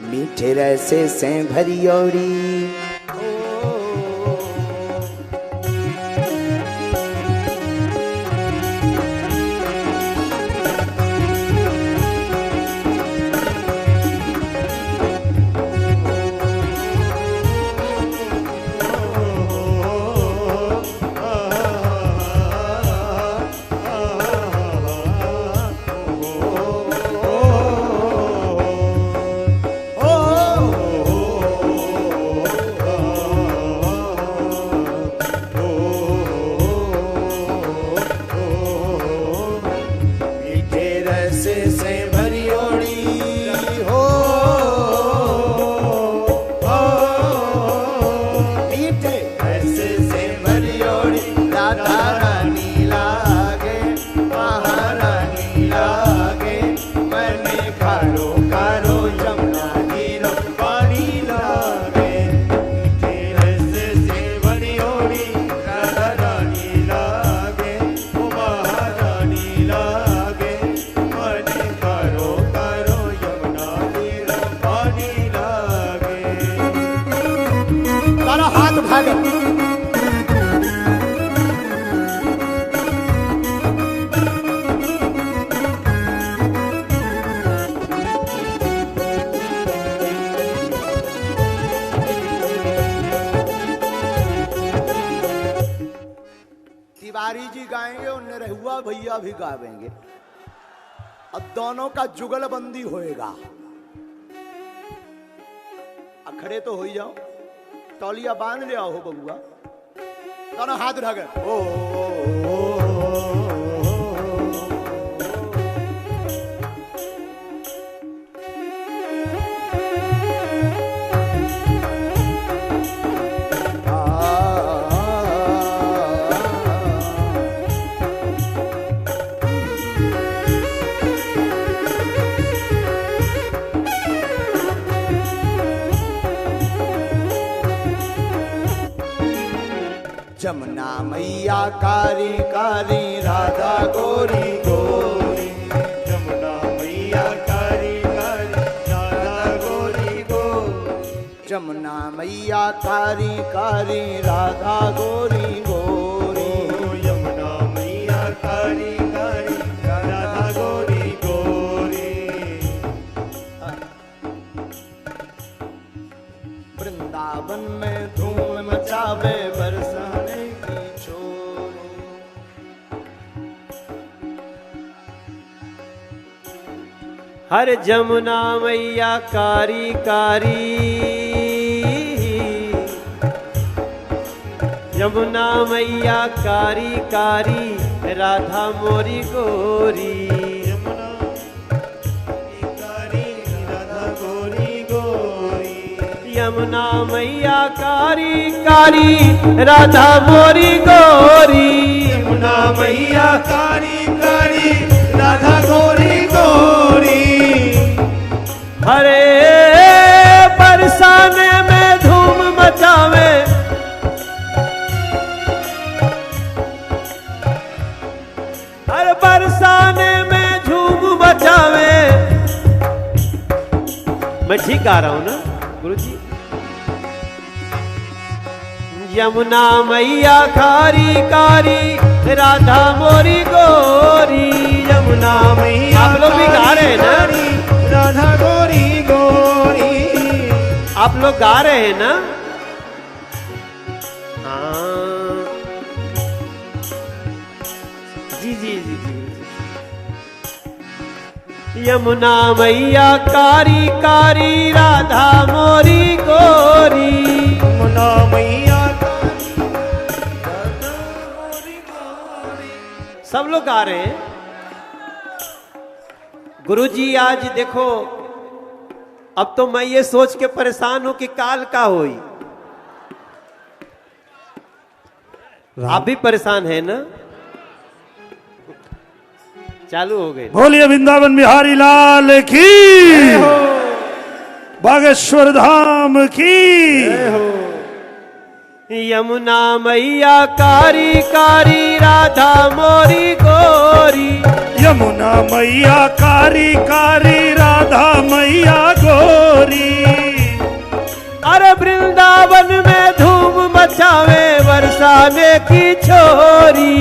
मीठे रसे से भरियोड़ी। तिवारी जी गाएंगे और निरहुआ भैया भी गावेंगे। अब दोनों का जुगलबंदी होएगा। अखड़े तो हो ही जाओ, तौलिया बांध ले आओ बबुआ, दोनों हाथ उठा कर ओ। जमुना मैया कारी कारी राधा गोरी गोरी। जमुना मैया कारी कारी राधा गोरी गोरी। जमुना मैया कारी कारी राधा गोरी गोरी। यमुना मैया कारी कारी राधा गोरी गोरी। वृंदावन में धूम मचावे बरसाने की छोरी। हर जमुना मैया कारी कारी, यमुना मैया कारी कारी राधा मोरी गोरी। यमुना कारी राधा गोरी गोरी। यमुना मैया कारी कारी राधा मोरी गोरी। यमुना मैया कारी कारी राधा गोरी गोरी। हरे बरसाने में धूम मचावे, हर बरसाने में झूम मचावे। मैं ठीक गा रहा हूं ना गुरुजी? यमुना मैया कारी कारी राधा मोरी गोरी। यमुना मैया, आप लोग भी गा रहे हैं ना? राधा गोरी गोरी। आप लोग गा रहे हैं ना? हाँ जी जी जी जी। यमुना मैया कारी कारी राधा मोरी गोरी। यमुना मैया सब लोग गा रहे हैं। गुरुजी आज देखो, अब तो मैं ये सोच के परेशान हूं कि काल का होई। आप भी परेशान है ना? चालू हो गए। बोलिए वृंदावन बिहारी लाल की, बागेश्वर धाम की। यमुना मैया कारी कारी राधा मोरी गोरी। यमुना मैया कारी कारी राधा मैया गोरी। की छोरी।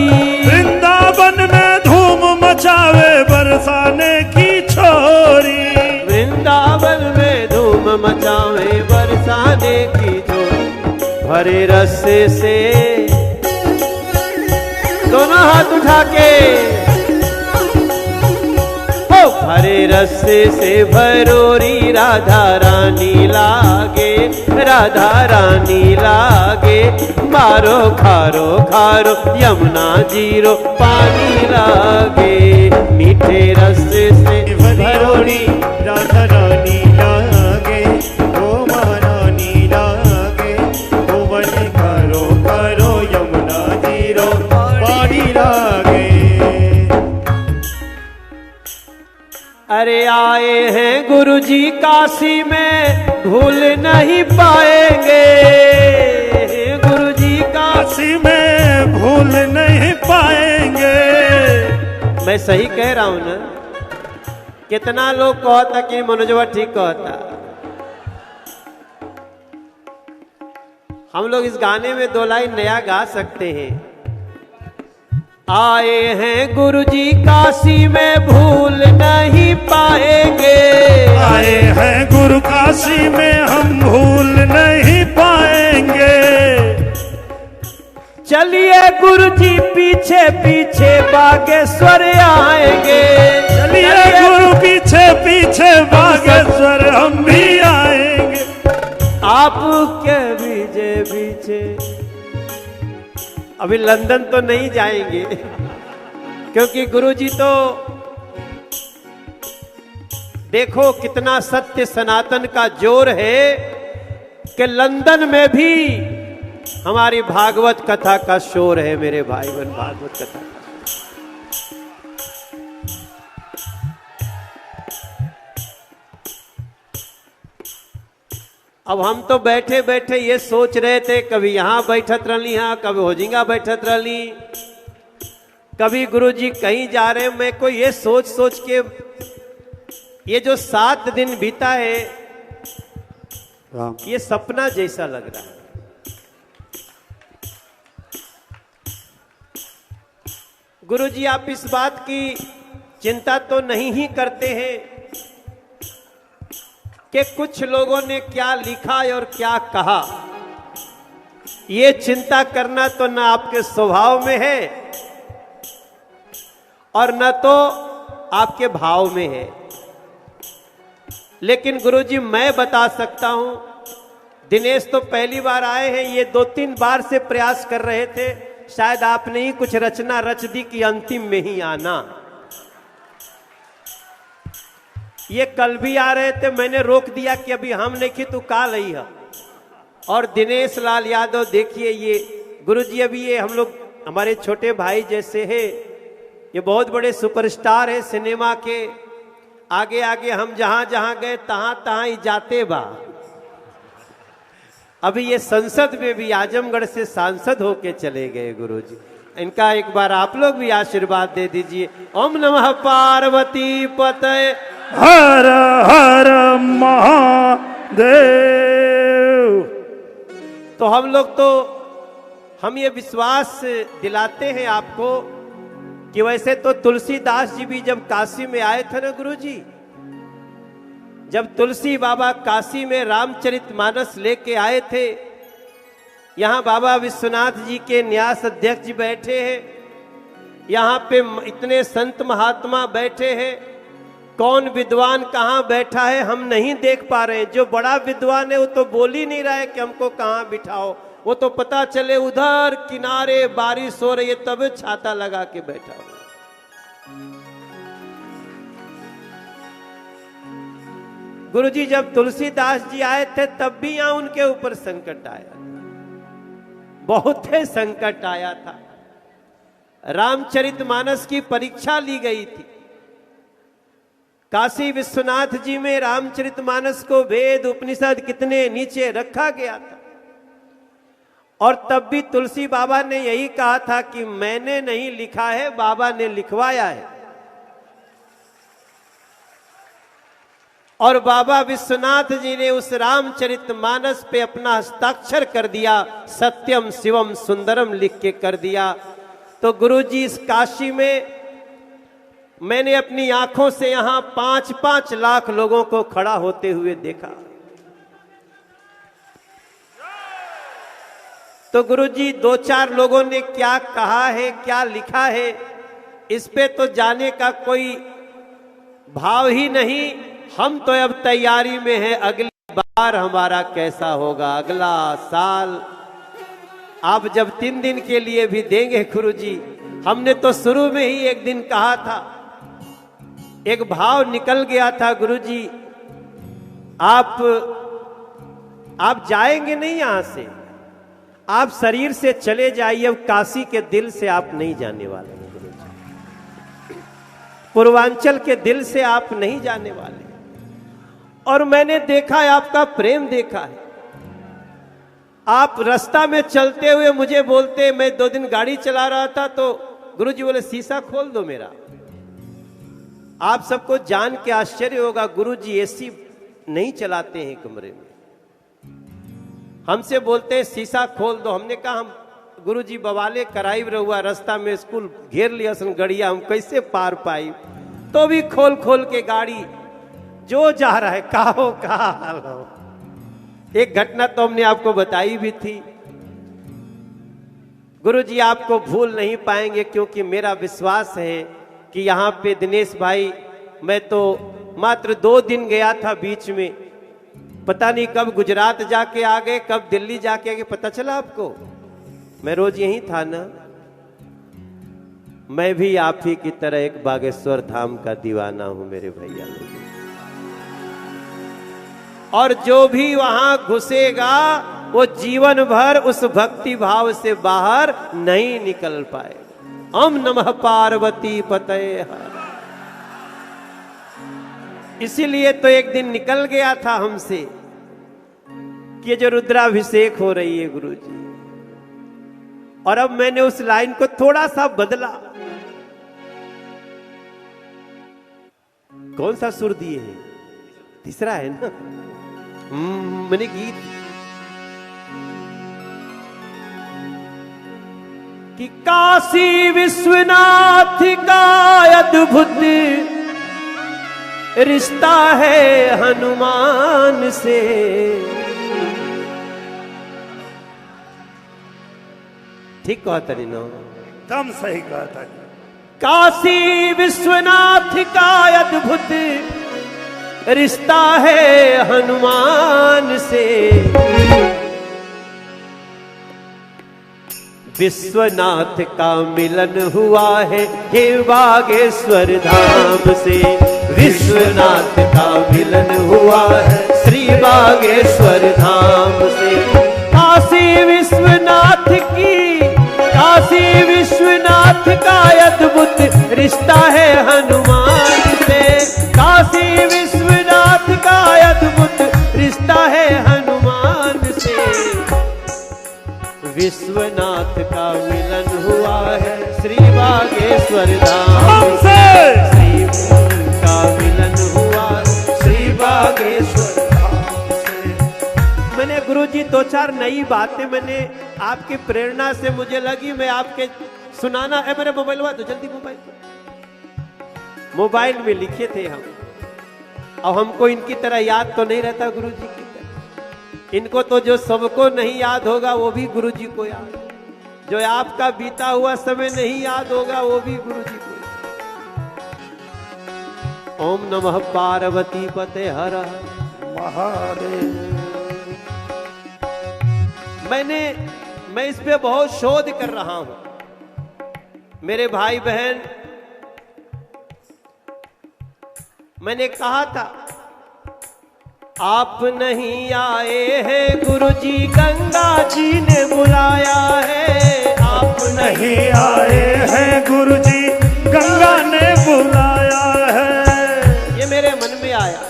वृंदावन में धूम मचावे बरसाने की छोरी। वृंदावन में धूम मचावे बरसाने की छोरी। भरे रस से दोनों हाथ उठा के हरे रस से भरोरी राधा रानी लागे, राधा रानी लागे। मारो खारो खारो यमुना जीरो पानी लागे। मीठे रस से भरोरी राधा रानी लागे, ओ महारानी लागे। ओ बनी करो करो यमुना जीरो पानी लागे। अरे आए हैं गुरुजी काशी में भूल नहीं पाएंगे। गुरुजी काशी में भूल नहीं पाएंगे। मैं सही कह रहा हूं ना? कितना लोग कहता कि मनोजवा ठीक कहता। हम लोग इस गाने में 2 लाइन नया गा सकते हैं। आए हैं गुरुजी काशी में भूल नहीं पाएंगे। आए हैं गुरु काशी में हम भूल नहीं पाएंगे। चलिए गुरुजी पीछे पीछे बागेश्वर आएंगे। चलिए गुरु पीछे पीछे बागेश्वर हम भी आएंगे। आपके पीछे पीछे। अभी लंदन तो नहीं जाएंगे क्योंकि गुरुजी तो देखो कितना सत्य सनातन का जोर है कि लंदन में भी हमारी भागवत कथा का शोर है। मेरे भाई बहन, भागवत कथा का। अब हम तो बैठे बैठे ये सोच रहे थे, कभी यहां बैठत रही, हाँ कभी होजिंगा बैठत रही, कभी गुरुजी कहीं जा रहे। मैं को ये सोच सोच के ये जो 7 दिन बीता है ये सपना जैसा लग रहा है। गुरुजी आप इस बात की चिंता तो नहीं ही करते हैं कि कुछ लोगों ने क्या लिखा और क्या कहा। ये चिंता करना तो न आपके स्वभाव में है और न तो आपके भाव में है। लेकिन गुरुजी मैं बता सकता हूं, दिनेश तो पहली बार आए हैं, ये 2-3 बार से प्रयास कर रहे थे। शायद आपने ही कुछ रचना रच दी कि अंतिम में ही आना। ये कल भी आ रहे थे, मैंने रोक दिया कि अभी हम नहीं की तू काल आई है। और दिनेश लाल यादव देखिए, ये गुरुजी अभी ये हम लोग हमारे छोटे भाई जैसे हैं, ये बहुत बड़े सुपरस्टार है सिनेमा के। आगे आगे हम जहां जहां गए तहां तहां ही जाते बा। अभी ये संसद में भी आजमगढ़ से सांसद होके चले गए गुरुजी। इनका एक बार आप लोग भी आशीर्वाद दे दीजिए। ओम नमः पार्वती पतये हर हर महादेव। तो हम ये विश्वास दिलाते हैं आपको कि वैसे तो तुलसीदास जी भी जब काशी में आए थे ना गुरुजी, जब तुलसी बाबा काशी में रामचरितमानस लेके आए थे, यहाँ बाबा विश्वनाथ जी के न्यास अध्यक्ष जी बैठे हैं, यहाँ पे इतने संत महात्मा बैठे हैं। कौन विद्वान कहाँ बैठा है हम नहीं देख पा रहे हैं। जो बड़ा विद्वान है वो तो बोल ही नहीं रहा है कि हमको कहाँ बिठाओ। वो तो पता चले उधर किनारे बारिश हो रही है तब छाता लगा के बैठा हो। गुरुजी जब तुलसीदास जी आए थे तब भी यहां उनके ऊपर संकट आया, बहुत ही संकट आया था। रामचरितमानस की परीक्षा ली गई थी। काशी विश्वनाथ जी में रामचरितमानस को वेद उपनिषद कितने नीचे रखा गया था, और तब भी तुलसी बाबा ने यही कहा था कि मैंने नहीं लिखा है, बाबा ने लिखवाया है। और बाबा विश्वनाथ जी ने उस रामचरितमानस पे अपना हस्ताक्षर कर दिया, सत्यम शिवम सुंदरम लिख के कर दिया। तो गुरुजी इस काशी में मैंने अपनी आंखों से यहां 5-5 लाख लोगों को खड़ा होते हुए देखा। तो गुरुजी 2-4 लोगों ने क्या कहा है, क्या लिखा है, इस पे तो जाने का कोई भाव ही नहीं। हम तो अब तैयारी में है, अगली बार हमारा कैसा होगा, अगला साल आप जब 3 दिन के लिए भी देंगे गुरुजी। हमने तो शुरू में ही एक दिन कहा था, एक भाव निकल गया था गुरुजी, आप जाएंगे नहीं यहां से, आप शरीर से चले जाइए, अब काशी के दिल से आप नहीं जाने वाले हैं गुरुजी, पूर्वांचल के दिल से आप नहीं जाने वाले। और मैंने देखा है, आपका प्रेम देखा है। आप रास्ता में चलते हुए मुझे बोलते, मैं 2 दिन गाड़ी चला रहा था तो गुरुजी बोले शीशा खोल दो मेरा। आप सबको जान के आश्चर्य होगा, गुरुजी एसी नहीं चलाते हैं कमरे में, हमसे बोलते हैं शीशा खोल दो। हमने कहा हम गुरुजी बवाले कराई रहुआ, रास्ता में स्कूल घेर लिया सन गड़िया, हम कैसे पार पाई, तो भी खोल खोल के गाड़ी जो जा रहा है कहो कहा हाल हो। एक घटना तो हमने आपको बताई भी थी। गुरुजी आपको भूल नहीं पाएंगे, क्योंकि मेरा विश्वास है कि यहाँ पे दिनेश भाई, मैं तो मात्र 2 दिन गया था बीच में, पता नहीं कब गुजरात जाके आ गए, कब दिल्ली जाके आ गए, पता चला आपको? मैं रोज यही था ना। मैं भी आप ही की तरह एक बागेश्वर धाम का दीवाना हूं मेरे भैया लोग। और जो भी वहां घुसेगा वो जीवन भर उस भक्ति भाव से बाहर नहीं निकल पाएगा। ओम नमः पार्वती पतये हर। इसीलिए तो एक दिन निकल गया था हमसे कि जो रुद्राभिषेक हो रही है गुरुजी, और अब मैंने उस लाइन को थोड़ा सा बदला। कौन सा सुर दिए हैं? तीसरा है ना। मैंने गीत कि काशी विश्वनाथ का अद्भुत रिश्ता है हनुमान से। ठीक कहा था नो? एकदम सही कहा था। काशी विश्वनाथ का अद्भुत रिश्ता है हनुमान से। विश्वनाथ का मिलन हुआ है हे बागेश्वर धाम से। विश्वनाथ का मिलन हुआ है श्री बागेश्वर धाम से। काशी विश्वनाथ का अद्भुत रिश्ता है हनुमान से। काशी विश्वनाथ का अद्भुत रिश्ता है हनुमान से। विश्वनाथ का मिलन हुआ है श्री बागेश्वर धाम से। श्री का मिलन हुआ श्री बागेश्वर धाम से। मैंने गुरुजी 2-4 नई बातें मैंने आपकी प्रेरणा से मुझे लगी, मैं आपके सुनाना है। मेरे मोबाइल हुआ तो जल्दी मोबाइल में लिखे थे हम, और हमको इनकी तरह याद तो नहीं रहता गुरुजी की तरह। इनको तो जो सबको नहीं याद होगा वो भी गुरुजी को याद, जो आपका बीता हुआ समय नहीं याद होगा वो भी गुरुजी को। ओम नमः पार्वती पते हर महादेव। मैं इस पे बहुत शोध कर रहा हूं। मेरे भाई बहन, मैंने कहा था आप नहीं आए हैं गुरुजी, गंगा जी ने बुलाया है। आप नहीं आए हैं गुरुजी, गंगा ने बुलाया है। ये मेरे मन में आया।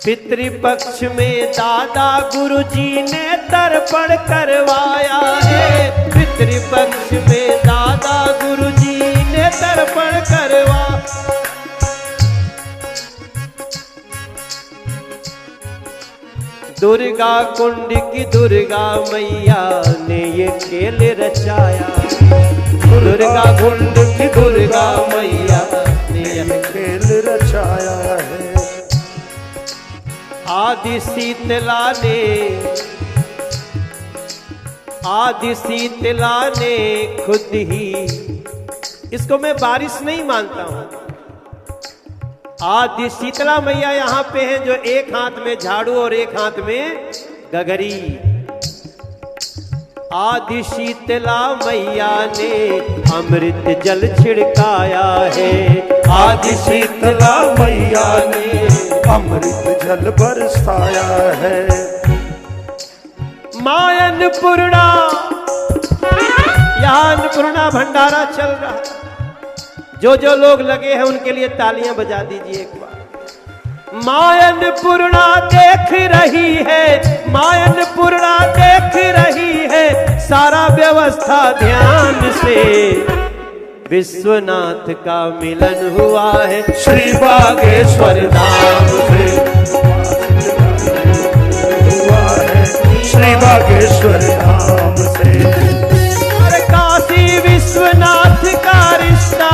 पितृपक्ष में दादा गुरुजी ने तर्पण करवाया है। पितृपक्ष में दादा गुरुजी ने लिए तर्पण करवा। दुर्गा कुंड की दुर्गा मैया ने ये खेल रचाया। दुर्गा कुंड की दुर्गा मैया ने ये खेल रचाया है। आदि शीतला ने खुद ही, इसको मैं बारिश नहीं मानता हूं। आदि शीतला मैया यहाँ पे हैं जो एक हाथ में झाड़ू और एक हाथ में गगरी। आदि शीतला मैया ने अमृत जल छिड़काया है। आदि शीतला मैया ने अमृत जल बरसाया है। मां अन्नपूर्णा, यहाँ अन्नपूर्णा भंडारा चल रहा है। जो जो लोग लगे हैं उनके लिए तालियां बजा दीजिए एक बार। मां अन्नपूर्णा देख रही है, मां अन्नपूर्णा देख रही है, सारा व्यवस्था ध्यान से। विश्वनाथ का मिलन हुआ है श्री बागेश्वर धाम से। हुआ है श्री बागेश्वर धाम से। काशी विश्वनाथ का रिश्ता,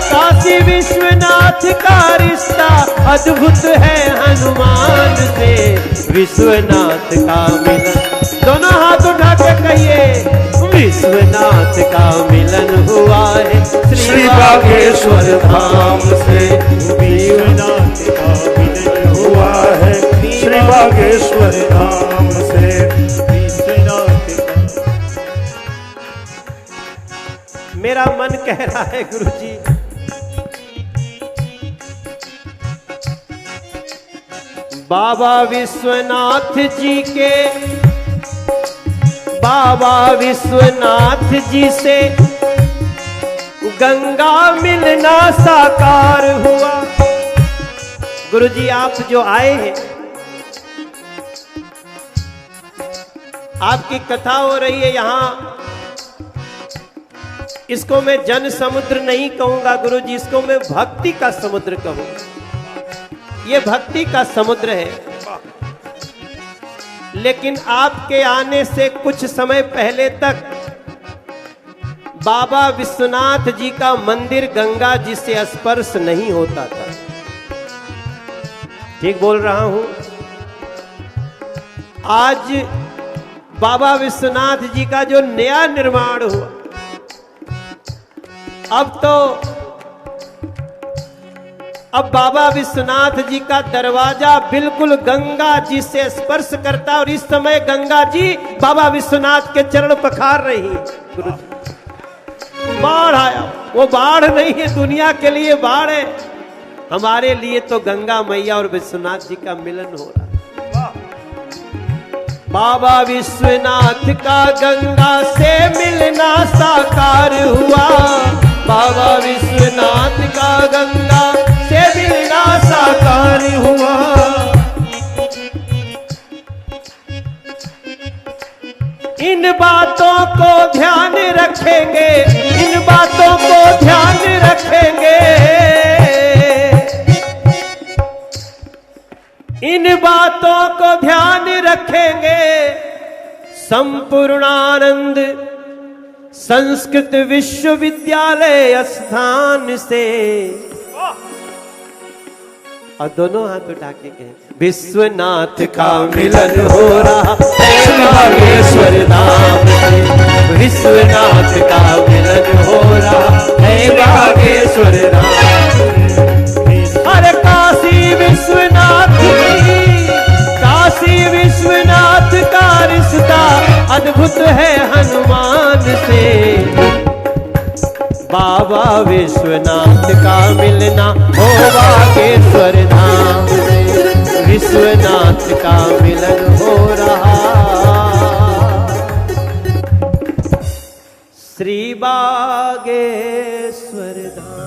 काशी विश्वनाथ का रिश्ता अद्भुत है हनुमान से। विश्वनाथ का मिलन, दोनों हाथ उठा के कहिए, विश्वनाथ का मिलन हुआ है श्री बागेश्वर धाम से। विश्वनाथ का मिलन हुआ है श्री बागेश्वर धाम से। विश्वनाथ का, मेरा मन कह रहा है गुरुजी, बाबा विश्वनाथ जी के, बाबा विश्वनाथ जी से गंगा मिलना साकार हुआ। गुरुजी आप जो आए हैं, आपकी कथा हो रही है यहाँ, इसको मैं जन समुद्र नहीं कहूंगा गुरुजी, इसको मैं भक्ति का समुद्र कहूंगा। ये भक्ति का समुद्र है। लेकिन आपके आने से कुछ समय पहले तक बाबा विश्वनाथ जी का मंदिर गंगा जी से स्पर्श नहीं होता था। ठीक बोल रहा हूं? आज बाबा विश्वनाथ जी का जो नया निर्माण हुआ, अब बाबा विश्वनाथ जी का दरवाजा बिल्कुल गंगा जी से स्पर्श करता, और इस समय गंगा जी बाबा विश्वनाथ के चरण पखार रही है। बाढ़ आया, वो बाढ़ नहीं है, दुनिया के लिए बाढ़ है, हमारे लिए तो गंगा मैया और विश्वनाथ जी का मिलन हो रहा है। बाबा विश्वनाथ का गंगा से मिलना साकार हुआ। बाबा विश्वनाथ का गंगा से मिलना साकार हुआ। इन बातों को ध्यान रखेंगे, इन बातों को ध्यान रखेंगे, इन बातों को ध्यान रखेंगे। संपूर्णानंद संस्कृत विश्वविद्यालय स्थान से, और दोनों हाथ उठा के कहें, विश्वनाथ का मिलन हो रहा है बागेश्वर धाम से। विश्वनाथ का मिलन हो रहा है बागेश्वर धाम से। अरे काशी विश्वनाथ, काशी विश्वनाथ का रिश्ता अद्भुत है हनुमान से। बाबा विश्वनाथ का मिलना हो बागेश्वर धाम से। विश्वनाथ का मिलन हो रहा श्री बागेश्वर धाम।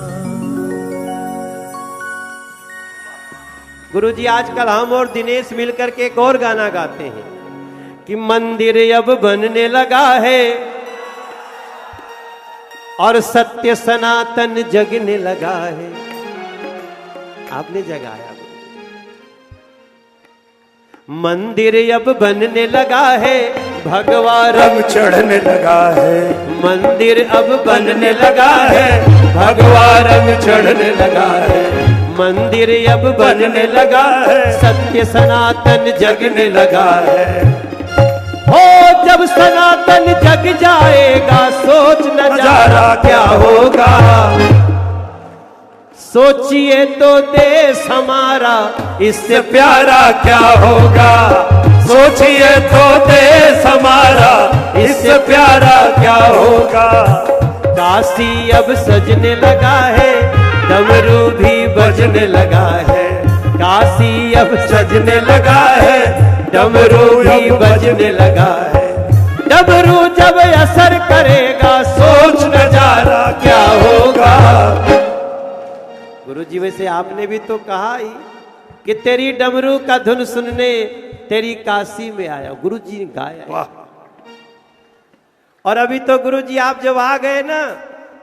गुरुजी आजकल हम और दिनेश मिलकर के एक और गाना गाते हैं कि मंदिर अब बनने लगा है, और सत्य सनातन जगने लगा है। आपने जगाया। मंदिर अब बनने लगा है, भगवा रंग चढ़ने लगा है। मंदिर अब बनने लगा है, भगवा रंग चढ़ने लगा है। मंदिर अब बनने लगा है, सत्य सनातन जगने लगा है। हो जब सनातन जग जाएगा, सोच नजारा क्या होगा। सोचिए तो देश हमारा इससे प्यारा क्या होगा। सोचिए तो देश हमारा इससे प्यारा क्या होगा। काशी अब सजने लगा है, डमरू भी बजने लगा है। काशी अब सजने लगा है, डमरू भी बजने लगा है। डमरू जब असर करेगा, सोच नजारा क्या होगा। गुरु जी वैसे आपने भी तो कहा ही कि तेरी डमरू का धुन सुनने तेरी काशी में आया। गुरु जी ने गाया। वाह। और अभी तो गुरु जी आप जब आ गए ना,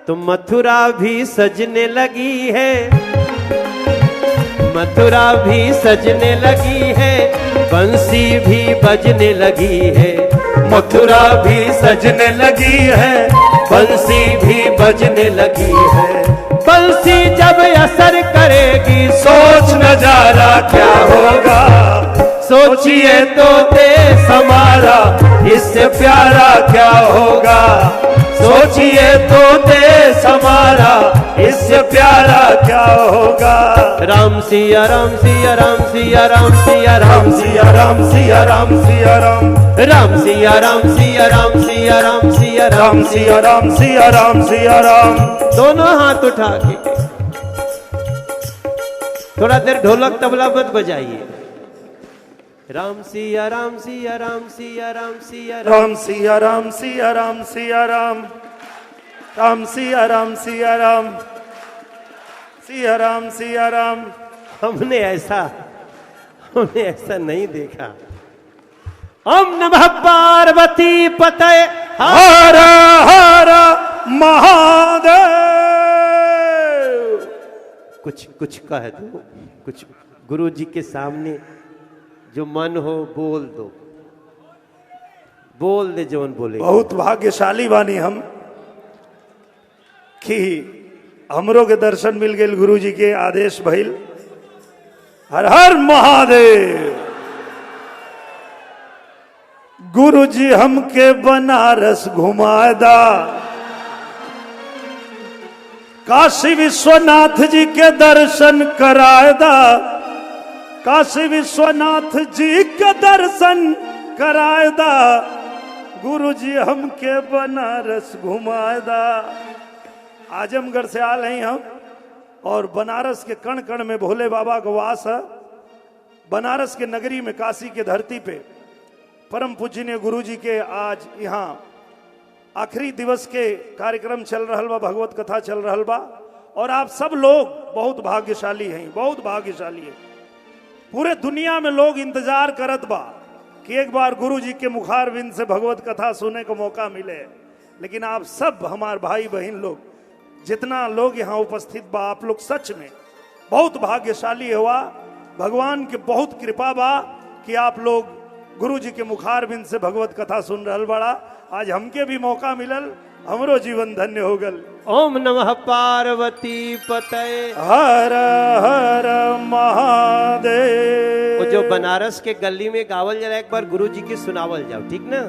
तो मथुरा भी सजने लगी है। मथुरा भी सजने लगी है, बंसी भी बजने लगी है। मथुरा भी सजने लगी है, बंसी भी बजने लगी है। बंसी जब असर करेगी, सोच नजारा क्या होगा। सोचिए तो देश हमारा इससे प्यारा क्या होगा। सोचिए तो देश हमारा इससे प्यारा क्या होगा। राम सिया राम सिया राम सिया राम सिया राम सिया राम सिया राम सिया राम राम सिया राम सिया राम सिया राम सिया राम सिया राम सिया राम सिया राम। दोनों हाथ उठा के थोड़ा देर ढोलक तबला मत बजाइए। राम सिया राम सिया राम सिया राम सिया राम सिया राम सिया राम सिया राम राम सिया राम सिया राम सिया राम सिया राम। हमने ऐसा नहीं देखा। ओम नमः पार्वती पतये हर हर महादेव। कुछ कह दो, कुछ गुरु जी के सामने जो मन हो बोल दो, बोल दे जवन बोले। बहुत भाग्यशाली बानी हम कि हमरो के दर्शन मिल गए। गुरु जी के आदेश भइल। हर हर महादेव। गुरु जी हमके बनारस घुमादा, काशी विश्वनाथ जी के दर्शन करायदा। काशी विश्वनाथ जी के दर्शन करायदा। गुरु जी हमके बनारस घुमायदा। आजमगढ़ से आल हैं हम, और बनारस के कण कण में भोले बाबा का वास है। बनारस के नगरी में, काशी के धरती पे परम पूजनीय गुरु जी के आज यहाँ आखिरी दिवस के कार्यक्रम चल रहा बा, भगवत कथा चल रहा बा। और आप सब लोग बहुत भाग्यशाली हैं, बहुत भाग्यशाली हैं। पूरे दुनिया में लोग इंतजार करत बा कि एक बार गुरु जी के मुखारविंद से भगवत कथा सुनने को मौका मिले। लेकिन आप सब हमारे भाई बहन लोग, जितना लोग यहाँ उपस्थित बा, आप लोग सच में बहुत भाग्यशाली हुआ। भगवान के बहुत कृपा बा कि आप लोग गुरु जी के मुखारविंद से भगवत कथा सुन रहल बड़ा। आज हमके भी मौका मिलल, हमरो जीवन धन्य हो गल। ओम नमः पार्वती पतये हर हर महादेव। वो जो बनारस के गली में गावल जरा, एक बार गुरु जी की सुनावल जाओ, ठीक ना।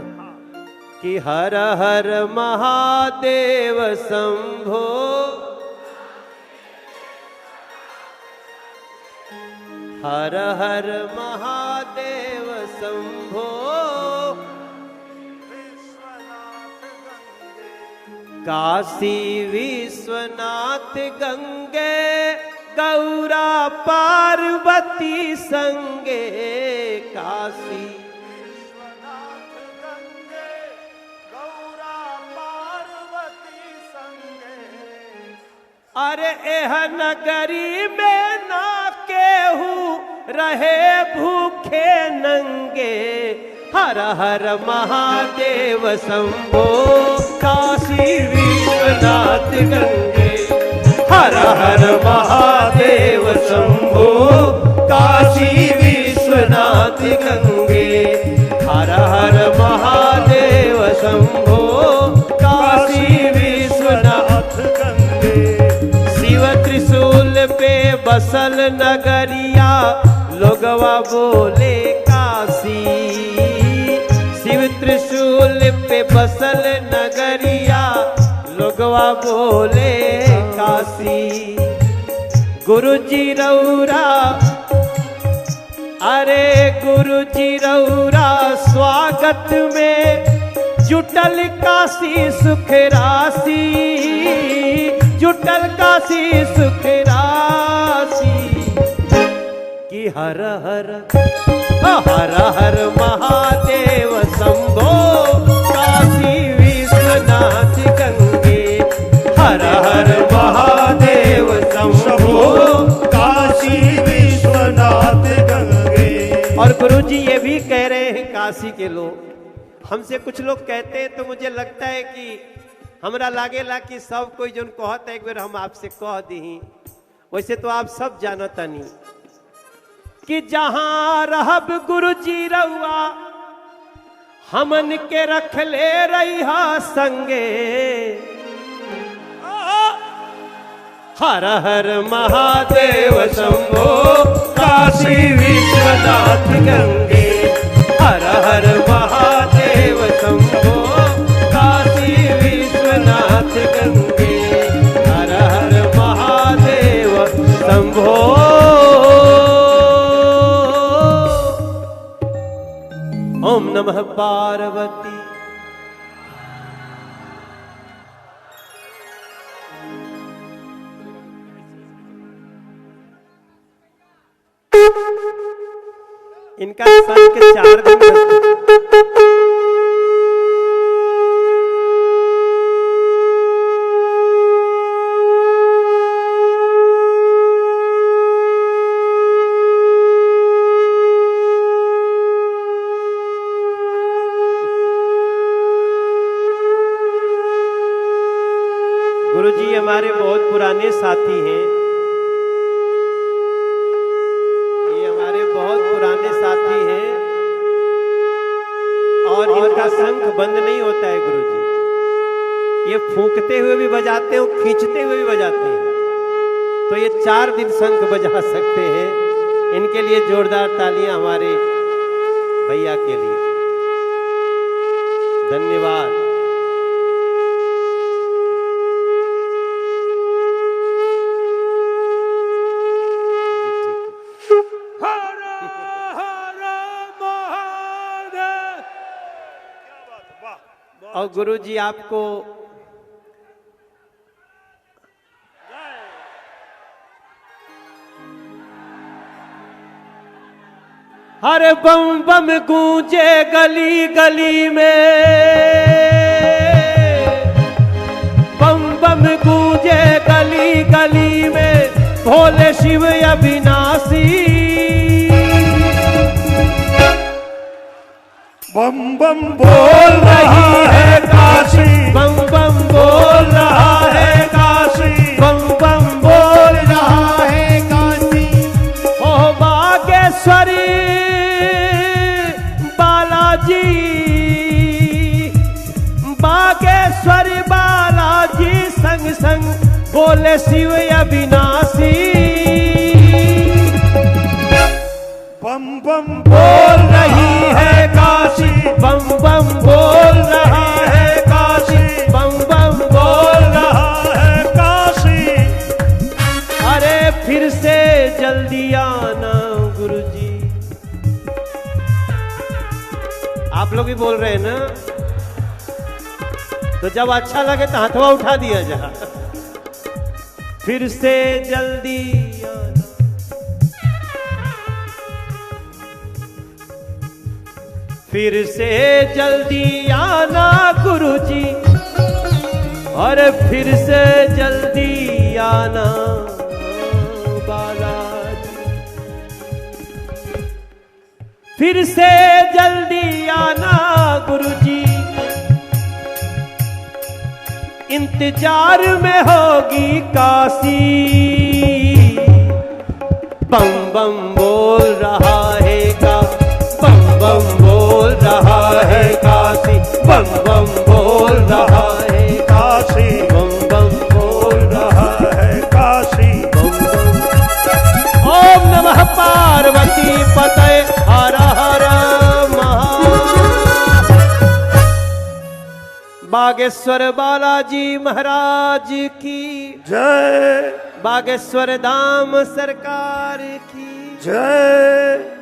कि हर हर महादेव शंभो, हर हर महादेव शंभो। काशी विश्वनाथ गंगे, गौरा पार्वती संगे। काशी विश्वनाथ गंगे, गौरा पार्वती संगे। अरे एह नगरी में ना केहू रहे भूखे नंगे। हर हर महादेव शंभो काशी विश्वनाथ गंगे। हर हर महादेव शंभो काशी विश्वनाथ गंगे। हर हर महादेव शंभो काशी विश्वनाथ गंगे। शिव त्रिशूल पे बसल नगरिया लोगवा बोले काशी। शिव त्रिशूल पे बसल नगरिया लोगवा बोले काशी। गुरुजी रौरा अरे गुरुजी रौरा स्वागत में जुटल काशी सुख राशि। जुटल काशी सुख राशि कि हर हर हर महादेव शंभो काशी विश्वनाथ गंगे। हर हर महादेव शंभो काशी विश्वनाथ गंगे। और गुरुजी ये भी कह रहे हैं काशी के लोग। हमसे कुछ लोग कहते हैं तो मुझे लगता है कि हमरा लागेला कि सब कोई जो कहता है एक बार हम आपसे कह दी। वैसे तो आप सब जानता नहीं कि जहां रहब गुरुजी रउआ हमन के रख ले रही संगे। हर हर महादेव शंभो काशी विश्वनाथ गंगे। हर हर महादेव शंभो काशी विश्वनाथ गंगे। हर हर महादेव शंभो। ओम नमः पार्वती। इनका संग 4 दिन गुरुजी हमारे बहुत पुराने साथी हैं। ये हमारे बहुत पुराने साथी हैं और इनका शंख बंद नहीं होता है गुरुजी। ये फूंकते हुए भी बजाते हैं, खींचते हुए भी बजाते हैं। तो ये 4 दिन शंख बजा सकते हैं। इनके लिए जोरदार तालियां हमारे भैया के लिए। धन्यवाद। और गुरुजी आपको हर बम बम गूंजे गली गली में। बम बम गूंजे गली गली में भोले शिव अविनाशी। बम बम बोल रही है काशी। बम बम बोल रहा है काशी। बम बम बोल रहा है काशी। ओ बागेश्वरी बालाजी। बागेश्वरी बालाजी संग संग बोले शिव अविनाशी। बम बम बोल रही है काशी। बम बम बोल रहा है काशी। बम बम बोल रहा है काशी। अरे फिर से जल्दी आना गुरुजी। आप लोग भी बोल रहे हैं ना, तो जब अच्छा लगे तो हाथवा उठा दिया जा। फिर से जल्दी आना। फिर से जल्दी आना गुरुजी। और फिर से जल्दी आना बालाजी। फिर से जल्दी आना गुरुजी, इंतजार में होगी काशी। बम बम बोल रहा है का, बम बम बोल रहा है काशी, बम बम बोल रहा है काशी, बम बम बोल रहा है काशी। बम बम। ओम नमः पार्वती पतये हर हर बागेश्वर बालाजी महाराज की जय, बागेश्वर धाम सरकार की जय।